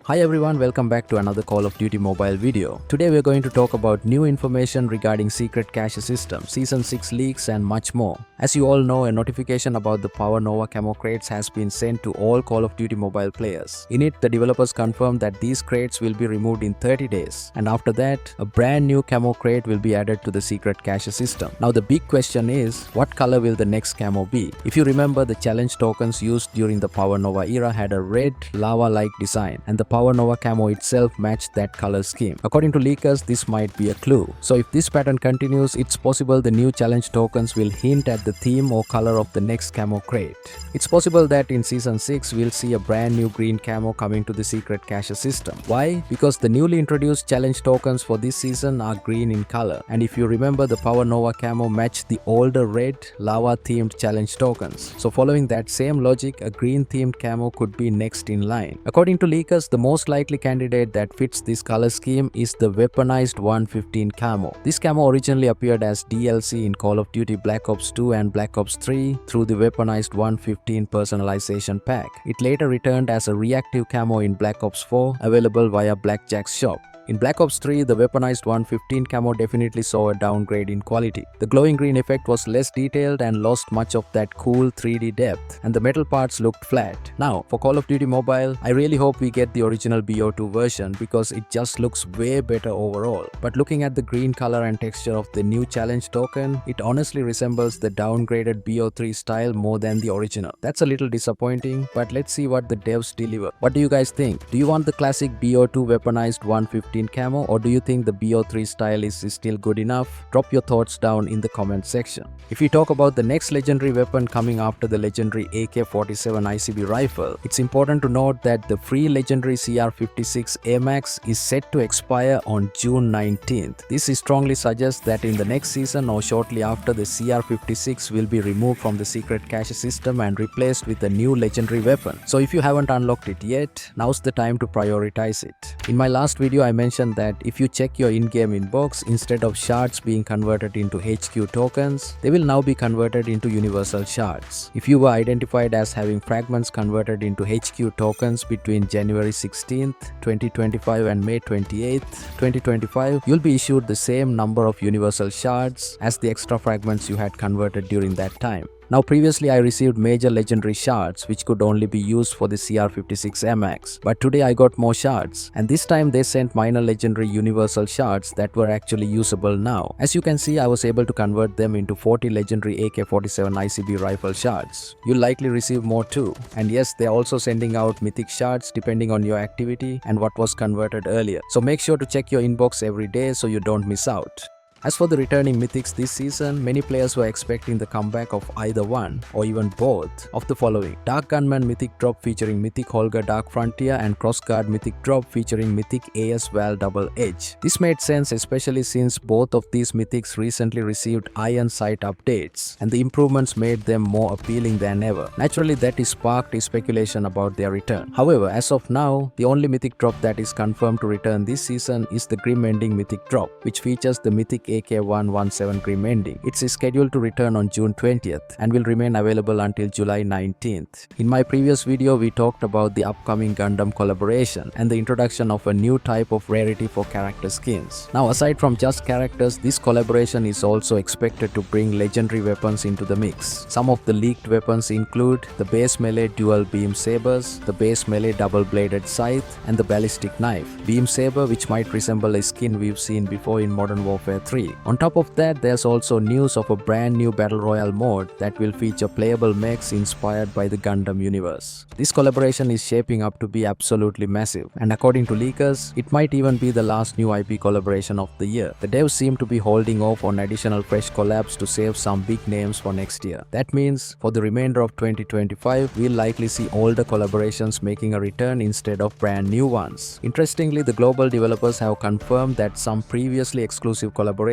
Hi everyone, welcome back to another Call of Duty mobile video. Today we're going to talk about new information regarding Secret Cache System, Season 6 leaks and much more. As you all know, a notification about the Power Nova Camo crates has been sent to all Call of Duty mobile players. In it, the developers confirmed that these crates will be removed in 30 days. And after that, a brand new camo crate will be added to the Secret Cache System. Now the big question is, what color will the next camo be? If you remember, the challenge tokens used during the Power Nova era had a red, lava-like design, and the Power Nova camo itself matched that color scheme. According to leakers, this might be a clue. So if this pattern continues, it's possible the new challenge tokens will hint at the theme or color of the next camo crate. It's possible that in Season 6, we'll see a brand new green camo coming to the Secret Cache System. Why? Because the newly introduced challenge tokens for this season are green in color. And if you remember, the Power Nova camo matched the older red, lava-themed challenge tokens. So following that same logic, a green-themed camo could be next in line. According to leakers, the most likely candidate that fits this color scheme is the weaponized 115 camo. This camo originally appeared as DLC in Call of Duty Black Ops 2 and Black Ops 3 through the weaponized 115 personalization pack. It later returned as a reactive camo in Black Ops 4, available via Blackjack's shop. In Black Ops 3, the weaponized 115 camo definitely saw a downgrade in quality. The glowing green effect was less detailed and lost much of that cool 3D depth, and the metal parts looked flat. Now, for Call of Duty Mobile, I really hope we get the original BO2 version because it just looks way better overall. But looking at the green color and texture of the new challenge token, it honestly resembles the downgraded BO3 style more than the original. That's a little disappointing, but let's see what the devs deliver. What do you guys think? Do you want the classic BO2 weaponized 115 camo, or do you think the BO3 style is still good enough? Drop your thoughts down in the comment section. If we talk about the next legendary weapon coming after the legendary AK-47 ICB rifle, it's important to note that the free legendary CR56 AMAX is set to expire on June 19th. This strongly suggests that in the next season or shortly after, the CR56 will be removed from the Secret Cache System and replaced with a new legendary weapon. So if you haven't unlocked it yet, now's the time to prioritize it. In my last video, I mentioned that if you check your in-game inbox, instead of shards being converted into HQ tokens, they will now be converted into universal shards. If you were identified as having fragments converted into HQ tokens between January 16th, 2025 and May 28th, 2025, you'll be issued the same number of universal shards as the extra fragments you had converted during that time. Now previously I received major legendary shards which could only be used for the CR56 AMAX, but today I got more shards, and this time they sent minor legendary universal shards that were actually usable now. As you can see, I was able to convert them into 40 legendary AK-47 ICB rifle shards. You'll likely receive more too, and yes, they're also sending out mythic shards depending on your activity and what was converted earlier. So make sure to check your inbox every day so you don't miss out. As for the returning mythics this season, many players were expecting the comeback of either one or even both of the following: Dark Gunman mythic drop featuring Mythic Holger Dark Frontier and Crossguard mythic drop featuring Mythic AS Val Double Edge. This made sense especially since both of these mythics recently received Iron Sight updates, and the improvements made them more appealing than ever. Naturally, that is sparked speculation about their return. However, as of now, the only mythic drop that is confirmed to return this season is the Grim Ending mythic drop, which features the Mythic AK-117 Grim Ending. It's scheduled to return on June 20th and will remain available until July 19th. In my previous video, we talked about the upcoming Gundam collaboration and the introduction of a new type of rarity for character skins. Now, aside from just characters, this collaboration is also expected to bring legendary weapons into the mix. Some of the leaked weapons include the base melee dual beam sabers, the base melee double-bladed scythe, and the ballistic knife. Beam saber, which might resemble a skin we've seen before in Modern Warfare 3. On top of that, there's also news of a brand new Battle Royale mode that will feature playable mechs inspired by the Gundam universe. This collaboration is shaping up to be absolutely massive, and according to leakers, it might even be the last new IP collaboration of the year. The devs seem to be holding off on additional fresh collabs to save some big names for next year. That means for the remainder of 2025, we'll likely see older collaborations making a return instead of brand new ones. Interestingly, the global developers have confirmed that some previously exclusive collaborations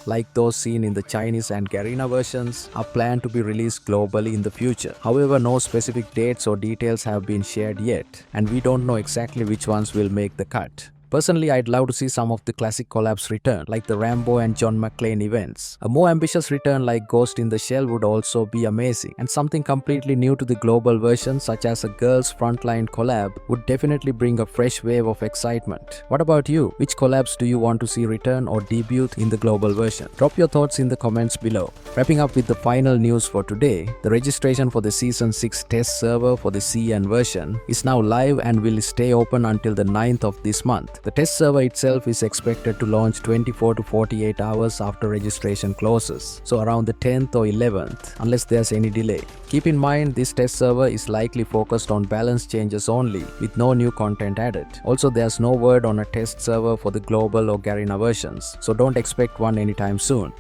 like those seen in the Chinese and Garena versions are planned to be released globally in the future. However, no specific dates or details have been shared yet, and we don't know exactly which ones will make the cut. Personally, I'd love to see some of the classic collabs return, like the Rambo and John McClane events. A more ambitious return like Ghost in the Shell would also be amazing, and something completely new to the global version, such as a Girls Frontline collab, would definitely bring a fresh wave of excitement. What about you? Which collabs do you want to see return or debut in the global version? Drop your thoughts in the comments below. Wrapping up with the final news for today, the registration for the Season 6 test server for the CN version is now live and will stay open until the 9th of this month. The test server itself is expected to launch 24 to 48 hours after registration closes, so around the 10th or 11th, unless there's any delay. Keep in mind, this test server is likely focused on balance changes only, with no new content added. Also, there's no word on a test server for the global or Garena versions, so don't expect one anytime soon.